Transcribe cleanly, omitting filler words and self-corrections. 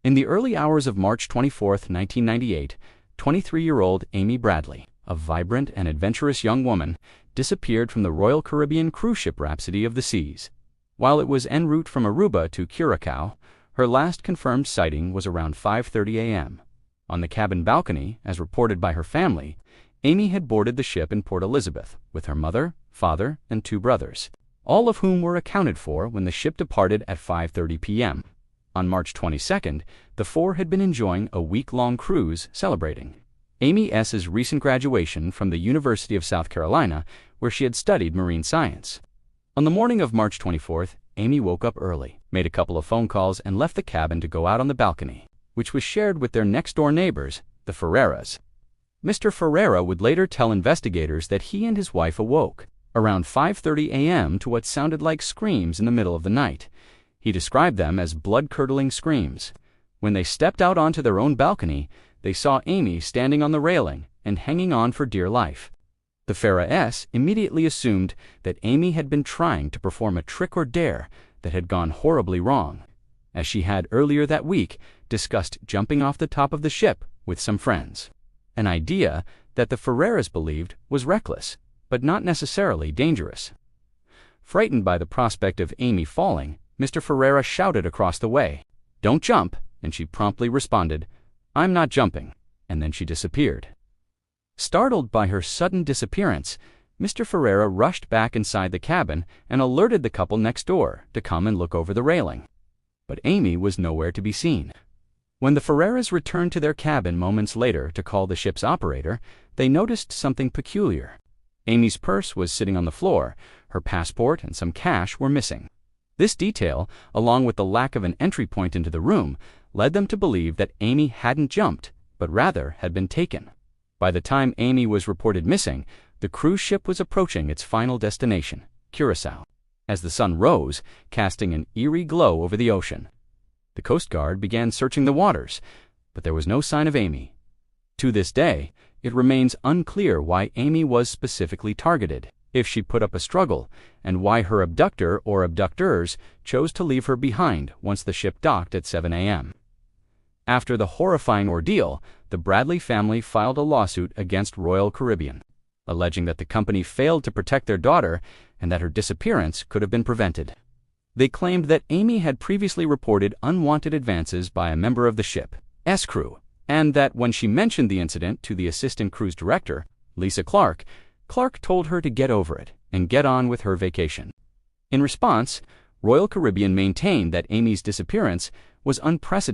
In the early hours of March 24, 1998, 23-year-old Amy Bradley, a vibrant and adventurous young woman, disappeared from the Royal Caribbean cruise ship Rhapsody of the Seas. While it was en route from Aruba to Curacao, her last confirmed sighting was around 5:30 a.m. On the cabin balcony, as reported by her family, Amy had boarded the ship in Port Elizabeth with her mother, father, and 2 brothers, all of whom were accounted for when the ship departed at 5:30 p.m. On March 22nd, the 4 had been enjoying a week-long cruise celebrating Amy S.'s recent graduation from the University of South Carolina, where she had studied marine science. On the morning of March 24th, Amy woke up early, made a couple of phone calls, and left the cabin to go out on the balcony, which was shared with their next-door neighbors, the Ferreiras. Mr. Ferreira would later tell investigators that he and his wife awoke around 5:30 a.m. to what sounded like screams in the middle of the night. He described them as blood-curdling screams. When they stepped out onto their own balcony, they saw Amy standing on the railing and hanging on for dear life. The Ferreiras immediately assumed that Amy had been trying to perform a trick or dare that had gone horribly wrong, as she had earlier that week discussed jumping off the top of the ship with some friends, an idea that the Ferreiras believed was reckless, but not necessarily dangerous. Frightened by the prospect of Amy falling, Mr. Ferreira shouted across the way, "Don't jump," and she promptly responded, "I'm not jumping," and then she disappeared. Startled by her sudden disappearance, Mr. Ferreira rushed back inside the cabin and alerted the couple next door to come and look over the railing. But Amy was nowhere to be seen. When the Ferreiras returned to their cabin moments later to call the ship's operator, they noticed something peculiar. Amy's purse was sitting on the floor, her passport and some cash were missing. This detail, along with the lack of an entry point into the room, led them to believe that Amy hadn't jumped, but rather had been taken. By the time Amy was reported missing, the cruise ship was approaching its final destination, Curacao, as the sun rose, casting an eerie glow over the ocean. The Coast Guard began searching the waters, but there was no sign of Amy. To this day, it remains unclear why Amy was specifically targeted, if she put up a struggle, and why her abductor or abductors chose to leave her behind once the ship docked at 7 a.m. After the horrifying ordeal, the Bradley family filed a lawsuit against Royal Caribbean, alleging that the company failed to protect their daughter and that her disappearance could have been prevented. They claimed that Amy had previously reported unwanted advances by a member of the ship's crew, and that when she mentioned the incident to the assistant cruise director, Lisa Clark, Clark told her to get over it and get on with her vacation. In response, Royal Caribbean maintained that Amy's disappearance was unprecedented